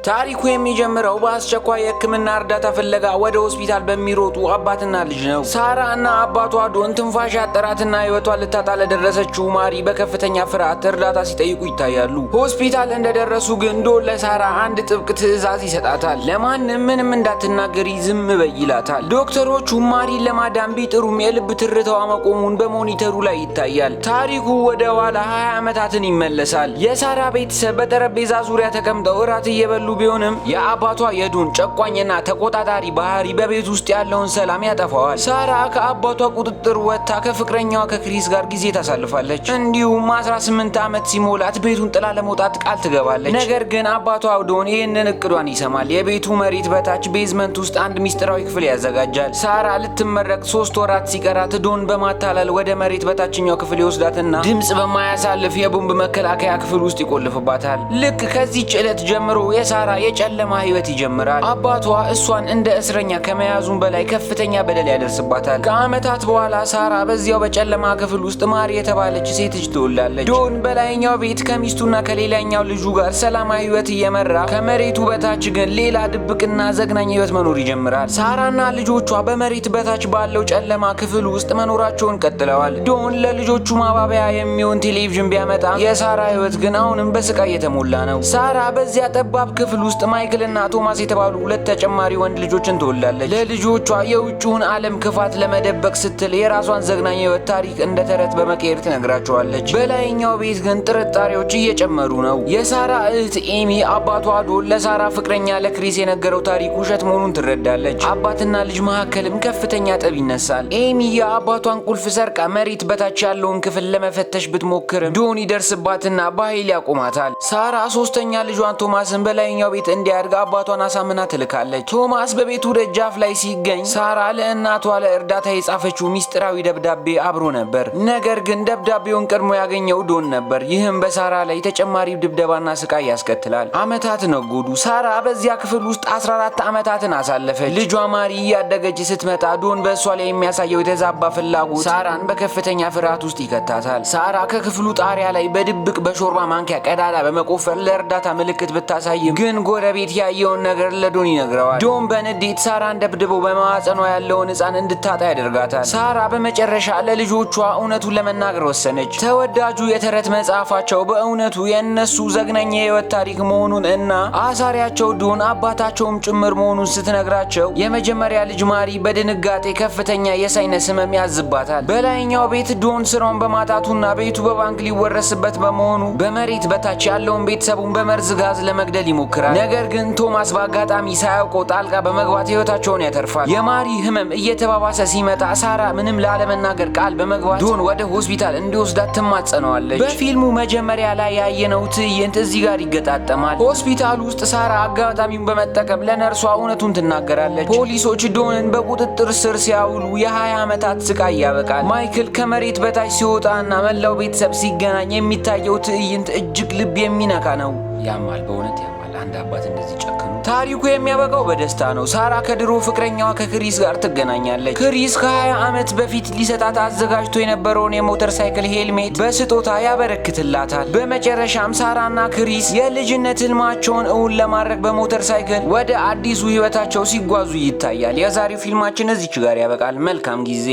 ታሪኩ የሚጀምረው በአስቸኳይ የሕክምና እርዳታ ፍለጋ ወደ ሆስፒታል በሚሮጡ አባትና ልጅ ነው። ሳራ እና አባቷ ዶን ትንፋሽ ያጠራትና ሕይወቷን ልታጣ ለደረሰችው ማሪ በከፍተኛ ፍርሃት እርዳታ ሲጠይቁ ይታያሉ። ሆስፒታል እንደደረሱ ግን ዶን ለሳራ አንድ ጥብቅ ትዕዛዝ ይሰጣታል። ለማንም ምንም እንዳትናገሪ ዝም በይ ይላታል። ዶክተሮቹ ማሪን ለማዳን ቢጥሩም የልብ ትርታዋ መቆሙን በሞኒተሩ ላይ ይታያል። ታሪኩ ወደ ኋላ 20 ዓመታትን ይመለሳል። የሳራ ቤተሰብ በጠረጴዛ ዙሪያ ተቀምጠው እራት እየበሉ ቢሆንም የአባቷ የዶን ጨቋኝና ተቆጣጣሪ ባህሪ በቤት ውስጥ ያለውን ሰላም ያጠፋዋል። ሳራ ከአባቷ ቁጥጥር ወጥታ ከፍቅረኛዋ ከክሪስ ጋር ጊዜ ታሳልፋለች። እንዲሁም 18 ዓመት ሲሞላት ቤቱን ጥላ ለመውጣት ቃል ትገባለች። ነገር ግን አባቷ ዶን ይህንን እቅዷን ይሰማል። የቤቱ መሬት በታች ቤዝመንት ውስጥ አንድ ሚስጥራዊ ክፍል ያዘጋጃል። ሳራ ልትመረቅ 3 ወራት ሲቀራት ዶን በማታለል ወደ መሬት በታችኛው ክፍል ይወስዳትና ድምጽ በማያሳልፍ የቦምብ መከላከያ ክፍል ውስጥ ይቆልፍባታል። ልክ ከዚህች ዕለት ጀምሮ የሳራ የጨለማ ህይወት ይጀምራል። አባቷ እሷን እንደ እስረኛ ከመያዙም በላይ ከፍተኛ በደል ያደርስባታል። ከዓመታት በኋላ ሳራ በዚያው በጨለማ ክፍል ውስጥ ማሪ የተባለች ሴት ልጅ ትወልዳለች። ዶን በላይኛው ቤት ከሚስቱና ከሌላኛው ልጁ ጋር ሰላማዊ ህይወት እየመራ ከመሬቱ በታች ግን ሌላ ድብቅና ዘግናኝ ህይወት መኖር ይጀምራል። ሳራና ልጆቿ በመሬት በታች ባለው ጨለማ ክፍል ውስጥ መኖራቸውን ቀጥለዋል። ዶን ለልጆቹ ማባበያ የሚሆን ቴሌቪዥን ቢያመጣ የሳራ ህይወት ግን አሁንም በስቃይ የተሞላ ነው። ሳራ በዚያ ጠባብ ክፍል ውስጥ ማይክል እና ቶማስ የተባሉ 2 ተጨማሪ ወንድ ልጆችን ትወልዳለች። ለልጆቿ የውጭውን ዓለም ክፋት ለመደበቅ ስትል የራሷን ዘግናኝ ህይወት ታሪክ እንደ ተረት በመቀየር ትነግራቸዋለች። በላይኛው ቤት ግን ጥርጣሬዎች እየጨመሩ ነው። የሳራ እህት ኤሚ አባቷ ዶን ለሳራ ፍቅረኛ ለክሪስ የነገረው ታሪክ ውሸት መሆኑን ትረዳለች። አባትና ልጅ መካከልም ከፍተኛ ጠብ ይነሳል። ኤሚ የአባቷን ቁልፍ ሰርቃ መሬት በታች ያለውን ክፍል ለመፈተሽ ብትሞክርም ዶን ይደርስባትና በኃይል ያቆማታል። ሳራ 3ኛ ልጇን ቶማስን በላይኛው ቤት እንዲያድግ አባቷን አሳምና ትልካለች። ቶማስ በቤቱ ደጃፍ ላይ ሲገኝ ሳራ ለእናቷ ለእርዳታ የጻፈችው ሚስጥራዊ ደብዳቤ አብሮ ነበር። ነገር ግን ደብዳቤውን ቀድሞ ያገኘው ዶን ነበር። ይህም በሳራ ላይ ተጨማሪ ድብደባና ስቃይ ያስከትላል። ዓመታት ነጎዱ። ሳራ በዚያ ክፍል ውስጥ 14 ዓመታትን አሳለፈች። ልጇ ማሪ እያደገች ስትመጣ ዶን በእሷ ላይ የሚያሳየው የተዛባ ፍላጎት ሳራን በከፍተኛ ፍርሃት ውስጥ ይከታታል። ሳራ ከክፍሉ ጣሪያ ላይ በድብቅ በሾርባ ማንኪያ ቀዳዳ በመቆፈር ለእርዳታ ምልክት ብታሳይም ግን ጎረቤት ያየውን ነገር ለዶን ይነግረዋል። ዶን በንዴት ሳራን ደብድበው በማህፀኗ ያለውን ሕፃን እንድታጣ ያደርጋታል። ሳራ በመጨረሻ ለልጆቿ እውነቱን ለመናገር ወሰነች። ተወዳጁ የተረት መጽሐፋቸው በእውነቱ የእነሱ ዘግናኝ የህይወት ታሪክ መሆኑን እና አሳሪያቸው ዶን አባታቸውም ጭምር መሆኑን ስትነግራቸው የመጀመሪያ ልጅ ማሪ በድንጋጤ ከፍተኛ የሳይነስ ህመም ያዝባታል። በላይኛው ቤት ዶን ስራውን በማጣቱና ቤቱ በባንክ ሊወረስበት በመሆኑ በመሬት በታች ያለውን ቤተሰቡን በመርዝ ጋዝ ለመግደል ይሞክራል። ነገር ግን ቶማስ በአጋጣሚ ሳያውቀው ጣልቃ በመግባት ህይወታቸውን ያተርፋል። የማሪ ህመም እየተባባሰ ሲመጣ ሳራ ምንም ላለመናገር ቃል በመግባት ዶን ወደ ሆስፒታል እንዲወስዳት ትማጸነዋለች። በፊልሙ መጀመሪያ ላይ ያየነው ትዕይንት እዚህ ጋር ይገጣጠማል። ሆስፒታል ውስጥ ሳራ አጋጣሚውን በመጠቀም ለነርሷ እውነቱን ትናገራለች። ፖሊሶች ዶንን በቁጥጥር ስር ሲያውሉ የ20 ዓመታት ስቃይ ያበቃል። ማይክል ከመሬት በታች ሲወጣና መላው ቤተሰብ ሲገናኝ የሚታየው ትዕይንት እጅግ ልብ የሚነካ ነው። ያማል፣ በእውነት ያማል። አንድ አባት እንደዚህ ጨክኑ። ታሪኩ የሚያበቃው በደስታ ነው። ሳራ ከድሮ ፍቅረኛዋ ከክሪስ ጋር ትገናኛለች። ክሪስ ከ20 ዓመት በፊት ሊሰጣት አዘጋጅቶ የነበረውን የሞተር ሳይክል ሄልሜት በስጦታ ያበረክትላታል። በመጨረሻም ሳራና ክሪስ የልጅነት ህልማቸውን እውን ለማድረግ በሞተር ሳይክል ወደ አዲሱ ህይወታቸው ሲጓዙ ይታያል። የዛሬው ፊልማችን እዚች ጋር ያበቃል። መልካም ጊዜ።